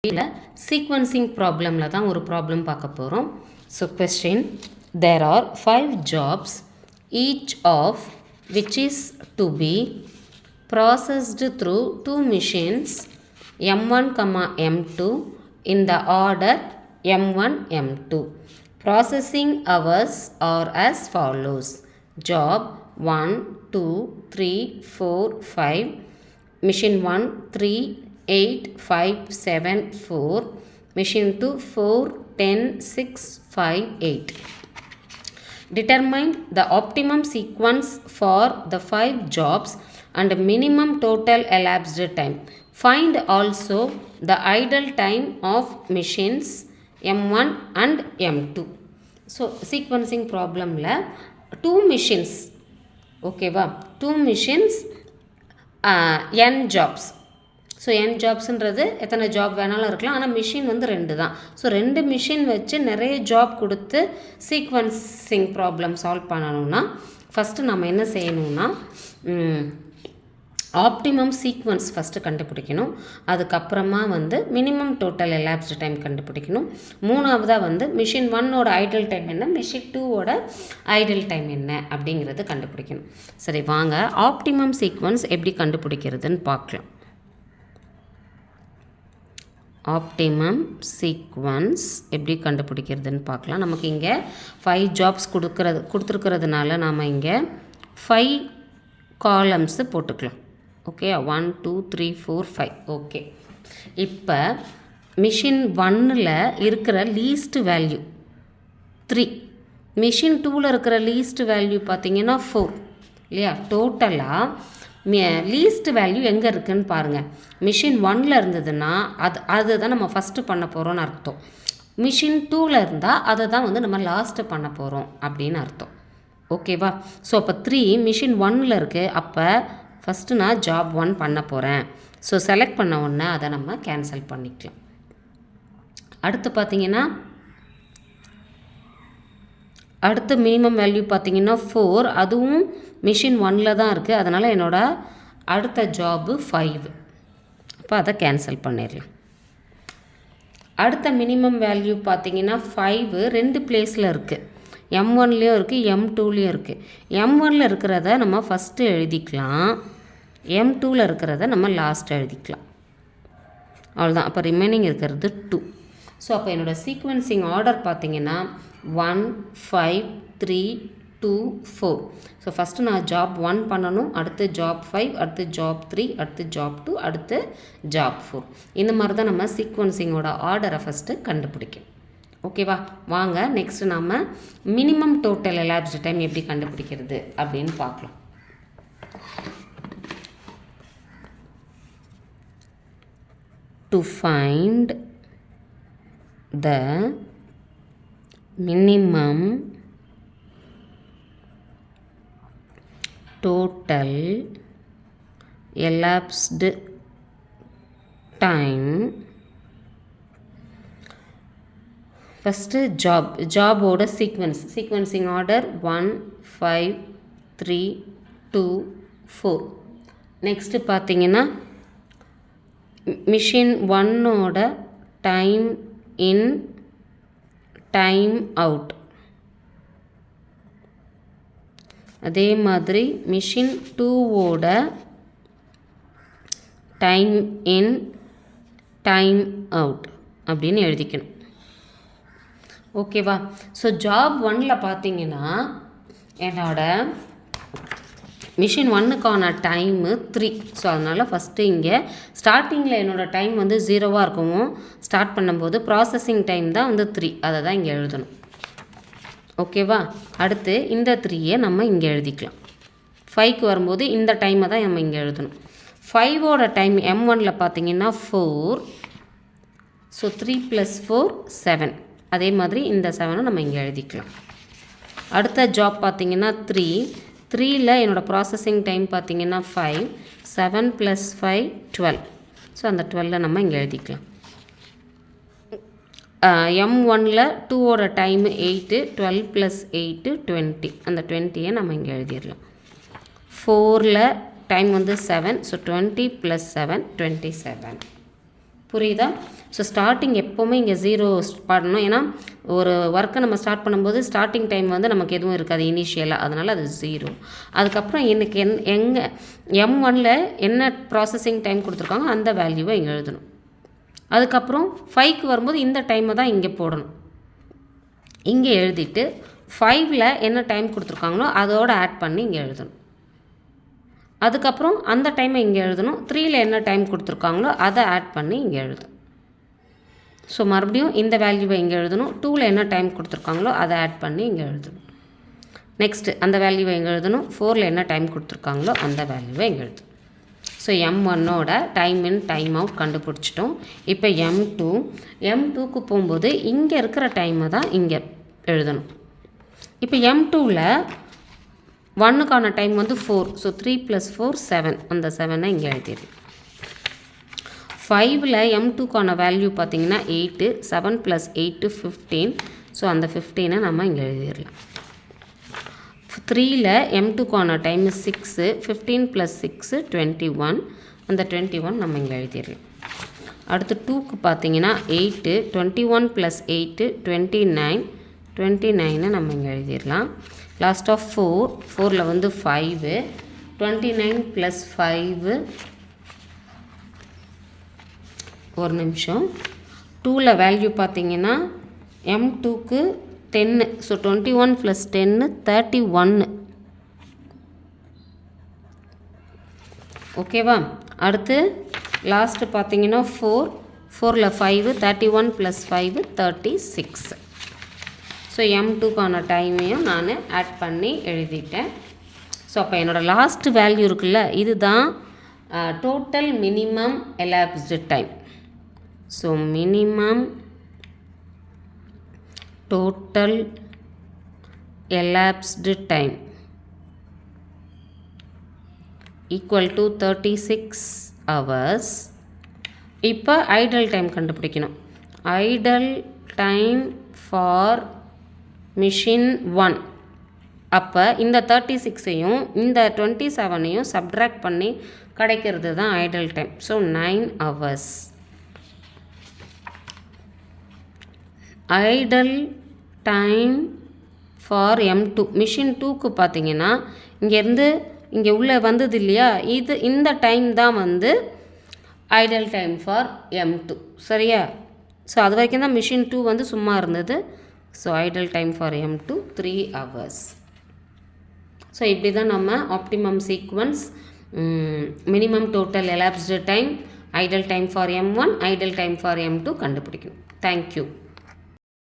இதில் சீக்வன்சிங் ப்ராப்ளமில் தான் ஒரு ப்ராப்ளம் பார்க்க போகிறோம். So question, there are 5 jobs each of which is to be processed through 2 machines M1, M2 in the order M1, M2. Processing hours are as follows. Job 1, 2, 3, 4, 5. Machine 1, 3, 8, 5, 7, 4. Machine 2, 4, 10, 6, 5, 8. Determine the optimum sequence for the 5 jobs and minimum total elapsed time. Find also the idle time of machines M1 and M2. So, sequencing problem la 2 machines, okay va, 2 machines, n jobs. So n ஜாப்ஸுன்றது எத்தனை job வேணாலும் இருக்கலாம், ஆனால் machine வந்து 2 தான். So 2 machine வச்சு நிறைய job கொடுத்து sequencing problem solve பண்ணணும்னா ஃபஸ்ட்டு நம்ம என்ன செய்யணும்னா ஆப்டிமம் சீக்வன்ஸ் ஃபஸ்ட்டு கண்டுபிடிக்கணும். அதுக்கப்புறமா வந்து மினிமம் டோட்டல் எலாப்ஸ்டு டைம் கண்டுபிடிக்கணும். மூணாவதாக வந்து மிஷின் 1ஓட ஐடல் டைம் என்ன, மிஷின் 2ஓட ஐடல் டைம் என்ன அப்படிங்கிறது கண்டுபிடிக்கணும். சரி வாங்க ஆப்டிமம் சீக்வன்ஸ் எப்படி கண்டுபிடிக்கிறதுன்னு பார்க்கலாம். ஆப்டிமம் சீக்வன்ஸ் எப்படி கண்டுபிடிக்கிறதுன்னு பார்க்கலாம். நமக்கு இங்கே 5 ஜாப்ஸ் கொடுத்துருக்கிறதுனால நாம் இங்கே 5 காலம்ஸு போட்டுக்கலாம். ஓகே, 1 2 3 4 5. ஓகே, இப்போ மிஷின் 1ல் இருக்கிற லீஸ்ட் வேல்யூ 3, மிஷின் 2ல் இருக்கிற லீஸ்ட் வேல்யூ பார்த்திங்கன்னா 4 இல்லையா. டோட்டலாக லீஸ்ட் வேல்யூ எங்கே இருக்குதுன்னு பாருங்கள். மிஷின் 1ல் இருந்ததுன்னா அதுதான் நம்ம ஃபஸ்ட்டு பண்ண போகிறோன்னு அர்த்தம். மிஷின் 2ல் இருந்தால் அதை தான் வந்து நம்ம லாஸ்ட்டு பண்ண போகிறோம் அப்படின்னு அர்த்தம். ஓகேவா. ஸோ அப்போ 3 மிஷின் 1ல் இருக்குது. அப்போ ஃபஸ்ட்டு நான் ஜாப் 1 பண்ண போகிறேன். ஸோ செலக்ட் பண்ண உடனே அதை நம்ம கேன்சல் பண்ணிக்கலாம். அடுத்து பார்த்திங்கன்னா அடுத்த மினிமம் வேல்யூ பார்த்திங்கன்னா 4, அதுவும் மிஷின் 1ல் தான் இருக்குது. அதனால் என்னோடய அடுத்த ஜாபு 5. அப்போ அதை கேன்சல் பண்ணிடலாம். அடுத்த மினிமம் வேல்யூ பார்த்திங்கன்னா 5 2 பிளேஸில் இருக்குது. M1லேயும் இருக்குது, M2லேயும் இருக்குது. M1ல் இருக்கிறத நம்ம ஃபஸ்ட்டு எழுதிக்கலாம், M2ல் இருக்கிறத நம்ம லாஸ்ட் எழுதிக்கலாம். அவ்வளோதான். அப்போ ரிமைனிங் இருக்கிறது 2. ஸோ அப்போ என்னோடய சீக்வன்சிங் ஆர்டர் பார்த்திங்கன்னா 1 5 3 2 4. ஸோ ஃபஸ்ட்டு நான் ஜாப் 1 பண்ணணும், அடுத்து ஜாப் 5, அடுத்து ஜாப் 3, அடுத்து ஜாப் 2, அடுத்து ஜாப் 4. இந்த மாதிரி தான் நம்ம சீக்வன்சிங்கோட ஆர்டரை ஃபஸ்ட்டு கண்டுபிடிக்கும். ஓகேவா. வாங்க நெக்ஸ்ட்டு நாம் மினிமம் டோட்டல் எலாப்ஸ்டு டைம் எப்படி கண்டுபிடிக்கிறது அப்படின்னு பார்க்கலாம். To find the minimum total elapsed time, first ஜாபோட சீக்வன்சிங் ஆர்டர் 1 5 3 2 4. நெக்ஸ்ட்டு பார்த்தீங்கன்னா மிஷின் 1ஓட டைம் இன் டைம் அவுட், அதே மாதிரி மிஷின் 2ஓட டைம் இன் டைம் அவுட் அப்படின்னு எழுதிக்கணும். ஓகேவா. ஸோ ஜாப் 1ல் பார்த்தீங்கன்னா என்னோட மிஷின் 1க்கான டைமு 3. ஸோ அதனால் ஃபஸ்ட்டு இங்கே ஸ்டார்டிங்கில் என்னோடய டைம் வந்து 0வாக இருக்கவும் ஸ்டார்ட் பண்ணும்போது ப்ராசஸிங் டைம் தான் வந்து 3, அதை தான் இங்கே எழுதணும். ஓகேவா. அடுத்து இந்த 3யை நம்ம இங்கே எழுதிக்கலாம். 5க்கு வரும்போது இந்த டைமை தான் நம்ம இங்கே எழுதணும். 5ஓட டைம் M1ல் பார்த்திங்கன்னா 4. ஸோ 3 + 4 7. அதே மாதிரி இந்த 7 நம்ம இங்கே எழுதிக்கலாம். அடுத்த ஜாப் பார்த்திங்கன்னா 3ல் என்னோடய ப்ராசஸிங் டைம் பார்த்திங்கன்னா 5. 7 + 5 12. ஸோ அந்த 12 நம்ம இங்கே எழுதிக்கலாம். M1ல் 2ஓட டைமு 8. 12 + 8 20. அந்த 20யை நம்ம இங்கே எழுதிடலாம். 4ல் டைம் வந்து 7. ஸோ 20 + 7 27. புரியுதா? ஸோ ஸ்டார்டிங் எப்போவுமே இங்கே 0 பண்ணணும். ஏன்னா ஒரு ஒர்க்கை நம்ம ஸ்டார்ட் பண்ணும்போது ஸ்டார்டிங் டைம் வந்து நமக்கு எதுவும் இருக்காது இனிஷியலாக, அதனால் அது 0. அதுக்கப்புறம் எனக்கு எங்கே M1ல் என்ன ப்ராசஸிங் டைம் கொடுத்துருக்காங்க அந்த வேல்யூவை இங்கே எழுதணும். அதுக்கப்புறம் 5க்கு வரும்போது இந்த டைமை தான் இங்கே போடணும். இங்கே எழுதிட்டு 5ல் என்ன டைம் கொடுத்துருக்காங்களோ அதோடு ஆட் பண்ணி இங்கே எழுதணும். அதுக்கப்புறம் அந்த டைமை இங்கே எழுதணும். 3ல் என்ன டைம் கொடுத்துருக்காங்களோ அதை ஆட் பண்ணி இங்கே எழுதணும். ஸோ மறுபடியும் இந்த வேல்யூவை இங்கே எழுதணும். 2ல் என்ன டைம் கொடுத்துருக்காங்களோ அதை ஆட் பண்ணி இங்கே எழுதணும். நெக்ஸ்ட்டு அந்த வேல்யூவை இங்கே எழுதணும். 4ல் என்ன டைம் கொடுத்துருக்காங்களோ அந்த வேல்யூவை இங்கே எழுதணும். ஸோ M1ஓட டைம் இன் டைம் அவுட் கண்டுபிடிச்சிட்டோம். இப்போ M2க்கு போகும்போது இங்கே இருக்கிற டைமை தான் இங்கே எழுதணும். இப்போ M2ல் 1க்கான டைம் வந்து 4. ஸோ 3 + 4 7. அந்த 7ஐ இங்கே எழுதிடுது. 5ல் M2க்கான வேல்யூ பார்த்திங்கன்னா 8. 7 + 8 15. ஸோ அந்த 15ஐ நம்ம இங்கே எழுதிடலாம். 3ல் M2க்கான டைம் 6. 15 + 6 21. அந்த 21 நம்ம இங்கே எழுதிடலாம். அடுத்து 2க்கு பார்த்திங்கன்னா 8. 21 + 8 29. 29ஐ நம்ம இங்கே எழுதிடலாம். லாஸ்ட் ஆஃப் 4ல் வந்து 5. 29 + 5 ஒரு நிமிஷம். 2ல் வேல்யூ பார்த்திங்கன்னா M2க்கு 10. ஸோ 21 + 10 31. ஓகேவா? அடுத்து லாஸ்ட்டு பார்த்திங்கன்னா 4ல் 5. 31 + 5 36. ஸோ M2க்கான டைமையும் நான் ஆட் பண்ணி எழுதிட்டேன். ஸோ அப்போ என்னோடய லாஸ்ட் வேல்யூ இருக்குல்ல, இதுதான் total minimum elapsed time. So minimum total elapsed time equal to 36 hours. இப்போ ஐடல் டைம் கண்டுபிடிக்கணும். Idol time for machine 1. அப்போ இந்த 36ஐயும் இந்த 27ஐயும் சப்ட்ராக்ட் பண்ணி கிடைக்கிறது தான் Idol time. So 9 hours. Idol time for M2 machine 2க்கு பார்த்தீங்கன்னா இங்கேருந்து இங்கே உள்ளே வந்தது இல்லையா, இந்த டைம் தான் வந்து ஐடல் டைம் ஃபார் M2. சரியா? ஸோ அது வரைக்கும் தான் மிஷின் 2 வந்து சும்மா இருந்தது. So Idol time for M2 3 hours. So இப்படி தான் நம்ம optimum sequence, minimum total elapsed time, Idol time for M1, Idol time for M2 கண்டுபிடிக்கணும். தேங்க்யூ.